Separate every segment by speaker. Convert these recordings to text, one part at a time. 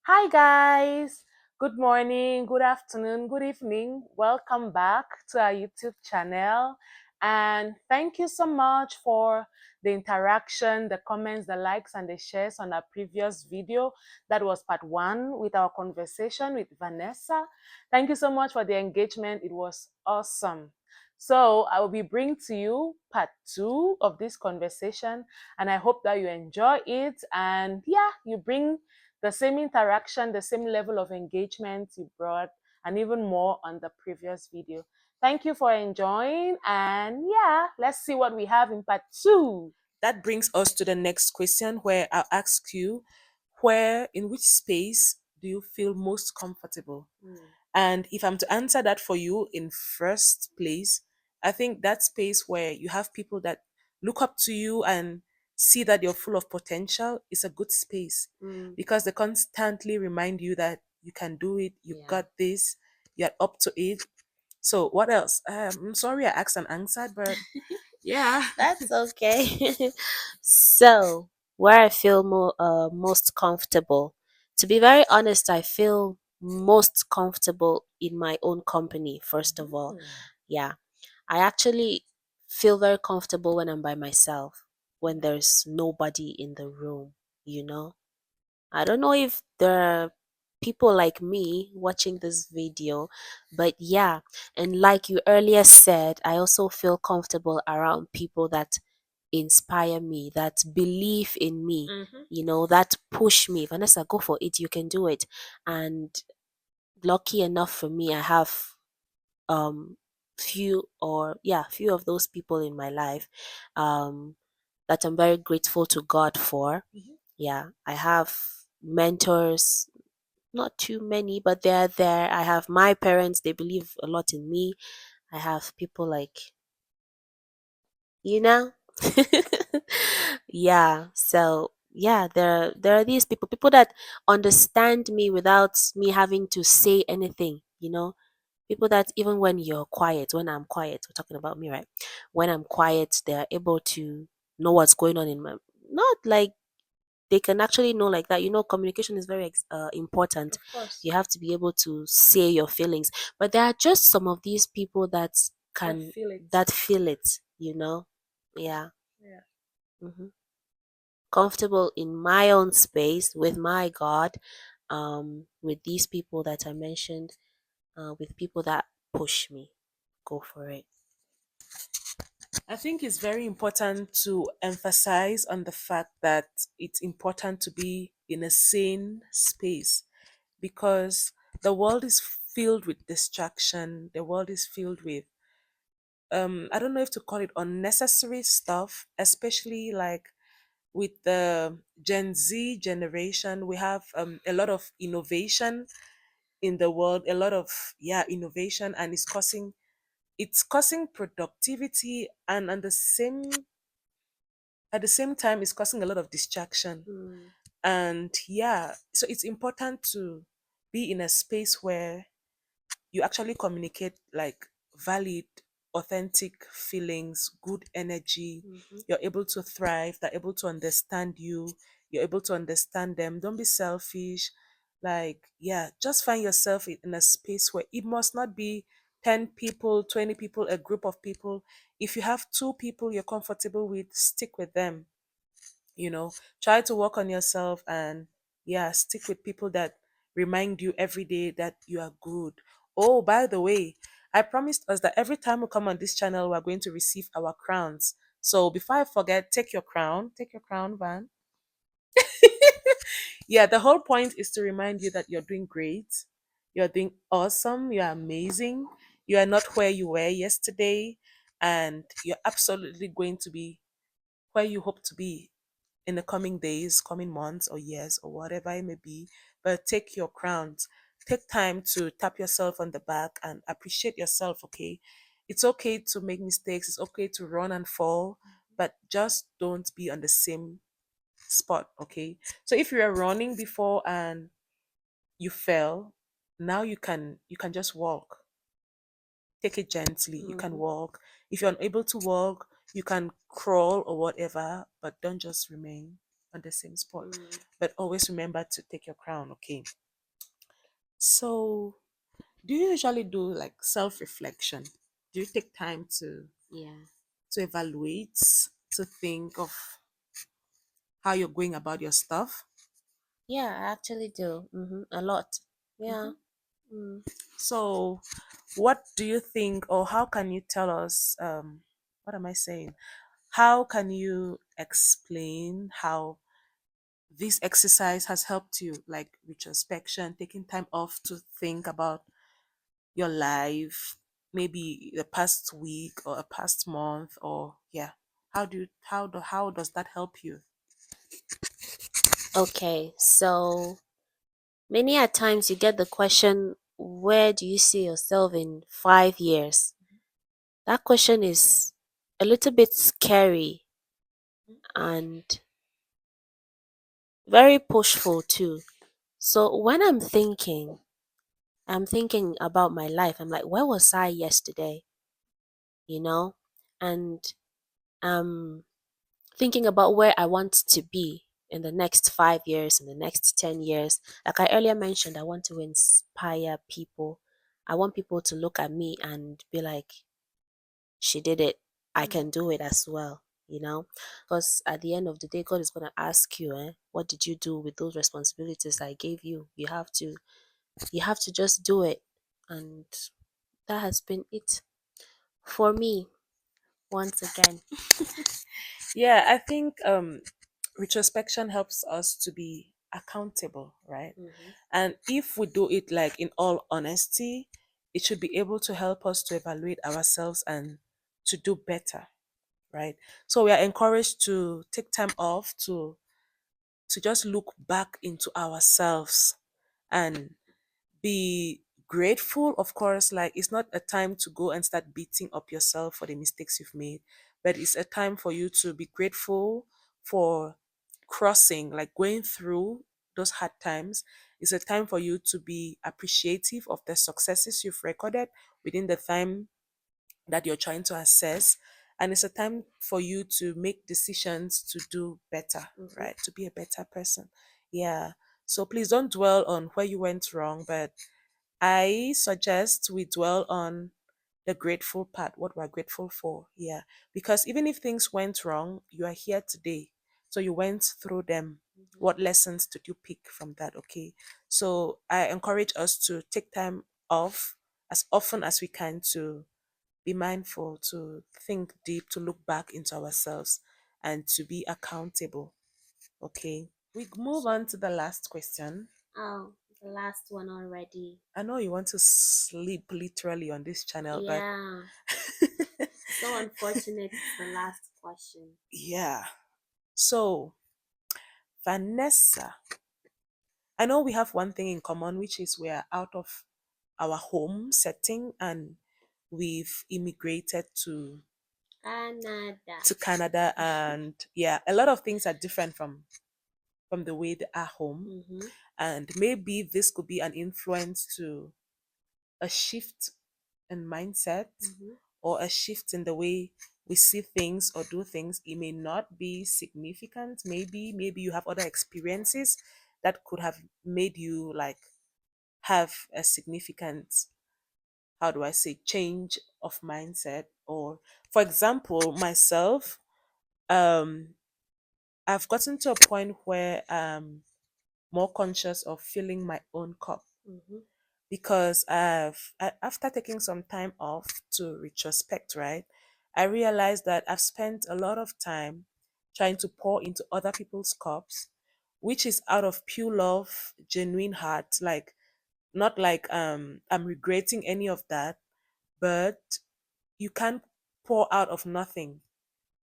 Speaker 1: Hi, guys. Good morning, good afternoon, good evening. Welcome back to our YouTube channel. And thank you so much for the interaction, the comments, the likes, and the shares on our previous video. That was part one with our conversation with Vanessa. Thank you so much for the engagement. It was awesome. So I will be bringing to you part two of this conversation, and I hope that you enjoy it. And yeah, you bring the same interaction, the same level of engagement you brought, and even more on the previous video. Thank you for enjoying. And yeah, let's see what we have in part two. That brings us to the next question where I'll ask you, in which space do you feel most comfortable? And if I'm to answer that for you in first place, I think that space where you have people that look up to you and see that you're full of potential is a good space because they constantly remind you that you can do it, you
Speaker 2: Yeah,
Speaker 1: got this, you're up to it. So what else? I'm sorry I asked and answered, but yeah.
Speaker 2: that's okay. So, where I feel most comfortable. To be very honest, I feel most comfortable in my own company, first of all. Yeah, I actually feel very comfortable when I'm by myself, when there's nobody in the room, you know? I don't know if there are people like me watching this video, but yeah, and like you earlier said, I also feel comfortable around people that inspire me, that believe in me,
Speaker 1: Mhm.
Speaker 2: that push me. Vanessa, go for it, you can do it. And lucky enough for me, I have um few of those people in my life um that I'm very grateful to God for.
Speaker 1: Mhm.
Speaker 2: Yeah, I have mentors, not too many, but they're there. I have my parents, they believe a lot in me. I have people like, you know? Yeah, so yeah, there are these people that understand me without me having to say anything. People that even when you're quiet, when I'm quiet, we're talking about me, right? When I'm quiet, they're able to know what's going on in my, not like they can actually know like that. Communication is very important.
Speaker 1: Of course.
Speaker 2: You have to be able to say your feelings, but there are just some of these people that
Speaker 1: I
Speaker 2: can
Speaker 1: feel it.
Speaker 2: that feel it. Yeah.
Speaker 1: Yeah.
Speaker 2: hmm Comfortable in my own space with my God, with these people that I mentioned, with people that push me. Go for it.
Speaker 1: I think it's very important to emphasize on the fact that it's important to be in a sane space because the world is filled with distraction. The world is filled with I don't know if to call it unnecessary stuff, especially like with the Gen Z generation. We have a lot of innovation in the world, a lot of innovation, and it's causing productivity, and at the same time it's causing a lot of distraction.
Speaker 2: Mm,
Speaker 1: And yeah, so it's important to be in a space where you actually communicate like valid, authentic feelings, good energy.
Speaker 2: mhm.
Speaker 1: You're able to thrive, they're able to understand you, you're able to understand them. Don't be selfish. Like, yeah, just find yourself in a space where it must not be 10 people, 20 people, a group of people. If you have two people you're comfortable with, stick with them. Try to work on yourself and yeah, stick with people that remind you every day that you are good. Oh, by the way, I promised us that every time we come on this channel we're going to receive our crowns. So before I forget, take your crown, Van. Yeah, the whole point is to remind you that you're doing great, you're doing awesome, you're amazing, you are not where you were yesterday, and you're absolutely going to be where you hope to be in the coming days, coming months, or years, or whatever it may be. But take your crowns. Take time to tap yourself on the back and appreciate yourself, okay? It's okay to make mistakes, it's okay to run and fall, but just don't be on the same spot, okay? So if you were running before and you fell, now you can just walk. Take it gently. You can
Speaker 2: Mhm.
Speaker 1: walk. If you're unable to walk, you can crawl or whatever, but don't just remain on the same spot.
Speaker 2: Mm,
Speaker 1: But always remember to take your crown, okay? So, do you usually do like self reflection? Do you take time
Speaker 2: yeah.
Speaker 1: to evaluate, to think of how you're going about your stuff?
Speaker 2: Yeah, I actually do. A lot. Yeah.
Speaker 1: Mhm.
Speaker 2: Mm.
Speaker 1: So, what do you think, or how can you tell us? What am I saying? How can you explain how this exercise has helped you, like retrospection, taking time off to think about your life, maybe the past week or a past month, or yeah, how does that help you?
Speaker 2: Okay, so many a times you get the question, where do you see yourself in 5 years? That question is a little bit scary and very pushful too. So when I'm thinking about my life. I'm like, where was I yesterday? You know? And I'm thinking about where I want to be in the next 5 years, in the next 10 years. Like I earlier mentioned, I want to inspire people. I want people to look at me and be like, she did it. I
Speaker 1: Mm.
Speaker 2: can do it as well. Because at the end of the day, God is going to ask you, what did you do with those responsibilities I gave you? You have to just do it. And that has been it for me once again.
Speaker 1: Yeah, I think retrospection helps us to be accountable, right?
Speaker 2: Hmm.
Speaker 1: And if we do it like in all honesty, it should be able to help us to evaluate ourselves and to do better, right? So we are encouraged to take time off to just look back into ourselves and be grateful. Of course, like it's not a time to go and start beating up yourself for the mistakes you've made, but it's a time for you to be grateful for crossing, like going through those hard times. It's a time for you to be appreciative of the successes you've recorded within the time that you're trying to assess. And it's a time for you to make decisions to do better,
Speaker 2: Hmm.
Speaker 1: right? To be a better person. Yeah. So please don't dwell on where you went wrong, but I suggest we dwell on the grateful part, what we're grateful for. Yeah. Because even if things went wrong, you are here today. So you went through them. What lessons did you pick from that? Okay. So I encourage us to take time off as often as we can to be mindful, to think deep, to look back into ourselves and to be accountable. Okay. We move on to the last question.
Speaker 2: Oh, the last one already.
Speaker 1: I know you want to sleep literally on this channel, but
Speaker 2: Yeah. So unfortunate it's the last question.
Speaker 1: yeah. So, Vanessa, I know we have one thing in common, which is we are out of our home setting and we've immigrated
Speaker 2: Canada.
Speaker 1: to Canada, and yeah, a lot of things are different from the way they are home,
Speaker 2: Mm-hmm.
Speaker 1: and maybe this could be an influence to a shift in mindset
Speaker 2: Mm-hmm.
Speaker 1: or a shift in the way we see things or do things. It may not be significant. Maybe you have other experiences that could have made you like have a significant, how do I say, change of mindset. Or for example, myself, um I've gotten to a point where more conscious of filling my own cup
Speaker 2: Mm-hmm.
Speaker 1: because after taking some time off to retrospect, right, I realized that I've spent a lot of time trying to pour into other people's cups, which is out of pure love, genuine heart, like not like I'm regretting any of that, but you can't pour out of nothing.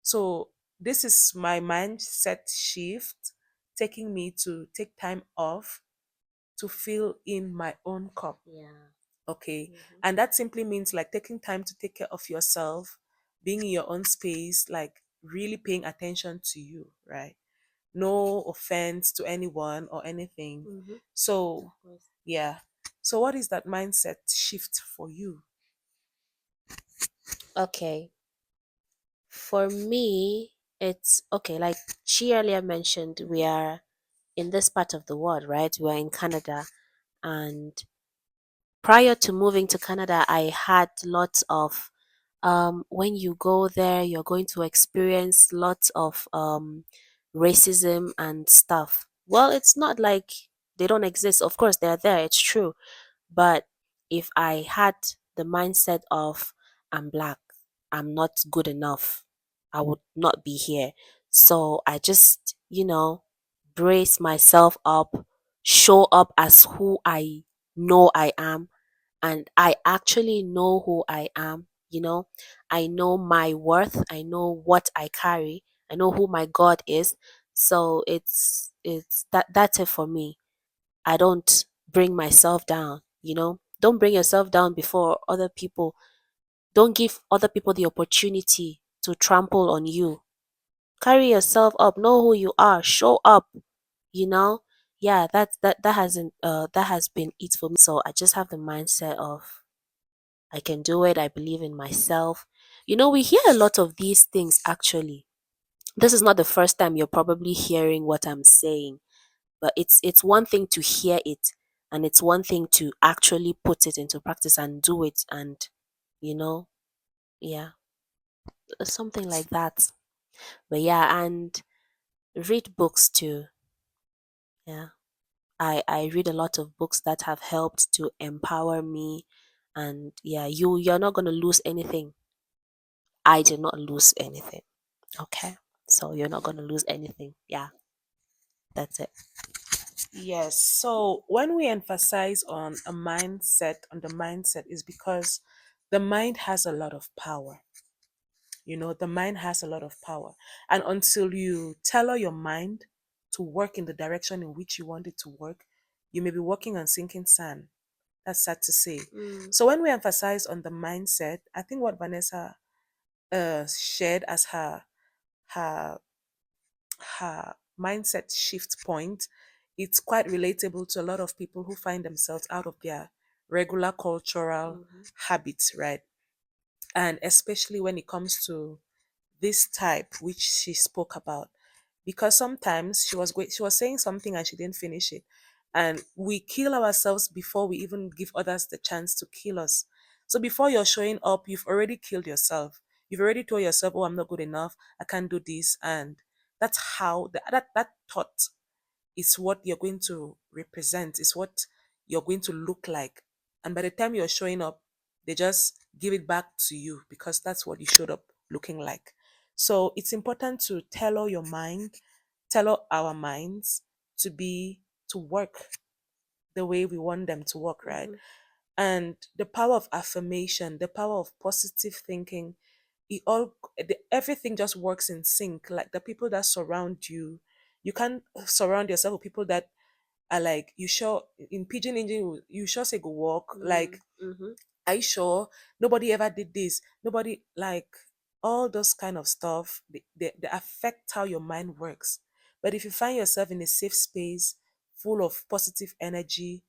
Speaker 1: So this is my mindset shift, taking me to take time off to fill in my own cup.
Speaker 2: Yeah.
Speaker 1: Okay.
Speaker 2: Mm-hmm.
Speaker 1: And that simply means like taking time to take care of yourself, being in your own space, like really paying attention to you, right? No offense to anyone or anything.
Speaker 2: Mm-hmm.
Speaker 1: So,
Speaker 2: Of course.
Speaker 1: yeah. So, what is that mindset shift for you?
Speaker 2: Okay. For me, It's okay, like she earlier mentioned, we are in this part of the world, right? We're in Canada, and prior to moving to Canada, I had lots of when you go there, you're going to experience lots of racism and stuff. Well, it's not like they don't exist. Of course, they're there. It's true. But if I had the mindset of I'm black, I'm not good enough, I would not be here. So I just, brace myself up, show up as who I know I am, and I actually know who I am. I know my worth, I know what I carry, I know who my God is. So it's that's it for me. I don't bring myself down, Don't bring yourself down before other people. Don't give other people the opportunity to trample on you. Carry yourself up, know who you are, show up, you know? Yeah, that has been it for me. So I just have the mindset of I can do it, I believe in myself. We hear a lot of these things actually. This is not the first time you're probably hearing what I'm saying, but it's one thing to hear it, and it's one thing to actually put it into practice and do it, and you know yeah, something like that. But yeah, and read books too. Yeah, I read a lot of books that have helped to empower me. And yeah, you're not going to lose anything. I did not lose anything. Okay, so you're not going to lose anything. Yeah, that's it.
Speaker 1: Yes. So when we emphasize on the mindset is because the mind has a lot of power. The mind has a lot of power. And until you tell your mind to work in the direction in which you want it to work, you may be working on sinking sand. That's sad to say.
Speaker 2: Mm.
Speaker 1: So when we emphasize on the mindset, I think what Vanessa shared as her her mindset shift point, it's quite relatable to a lot of people who find themselves out of their regular cultural
Speaker 2: Mhm.
Speaker 1: habits, right? And especially when it comes to this type which she spoke about, because sometimes she was saying something and she didn't finish it, and we kill ourselves before we even give others the chance to kill us. So before you're showing up, you've already killed yourself. You've already told yourself, oh, I'm not good enough, I can't do this. And that's how that thought is what you're going to represent, is what you're going to look like. And by the time you're showing up, they just give it back to you because that's what you showed up looking like. So it's important to tell all our minds to work the way we want them to work, right?
Speaker 2: Mhm.
Speaker 1: And the power of affirmation, the power of positive thinking, everything just works in sync. Like the people that surround you, you can't surround yourself with people that are like, you sure in pigeon engine, you sure say go walk,
Speaker 2: Mm.
Speaker 1: like,
Speaker 2: Mhm.
Speaker 1: are you sure nobody ever did this, nobody, like, all those kind of stuff, they affect how your mind works. But if you find yourself in a safe space full of positive energy,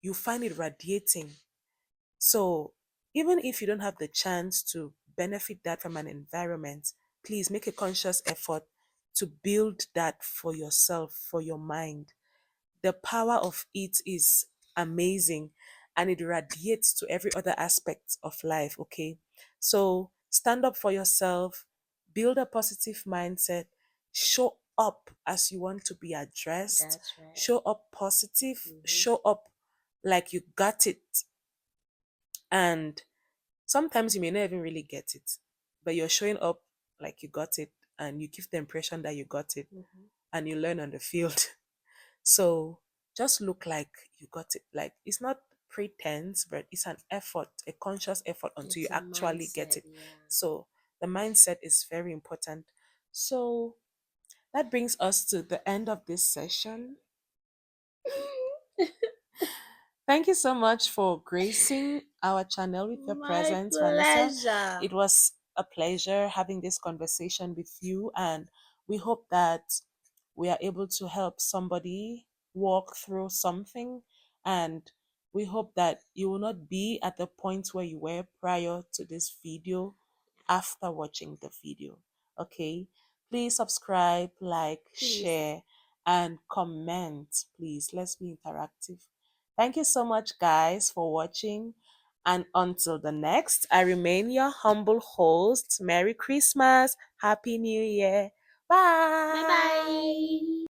Speaker 1: you find it radiating. So even if you don't have the chance to benefit that from an environment, please make a conscious effort to build that for yourself, for your mind. The power of it is amazing, and it radiates to every other aspect of life. Okay. So stand up for yourself, build a positive mindset, show up as you want to be addressed,
Speaker 2: That's right.
Speaker 1: show up positive,
Speaker 2: Mhm.
Speaker 1: show up like you got it. And sometimes you may not even really get it, but you're showing up like you got it, and you give the impression that you got it,
Speaker 2: Mhm.
Speaker 1: and you learn on the field. So just look like you got it. Like it's not pretense, but it's an effort, a conscious effort until you
Speaker 2: It's a
Speaker 1: actually get
Speaker 2: mindset,
Speaker 1: it.
Speaker 2: yeah.
Speaker 1: So the mindset is very important. So that brings us to the end of this session. Thank you so much for gracing our channel with your
Speaker 2: My
Speaker 1: presence, Vanessa.
Speaker 2: pleasure.
Speaker 1: It was a pleasure having this conversation with you, and we hope that we are able to help somebody walk through something. And we hope that you will not be at the point where you were prior to this video after watching the video. Okay. Please subscribe, like,
Speaker 2: Please.
Speaker 1: share, and comment. Please, let's be interactive. Thank you so much, guys, for watching. And until the next, I remain your humble host. Merry Christmas. Happy New Year.
Speaker 2: Bye
Speaker 1: Bye.
Speaker 2: bye.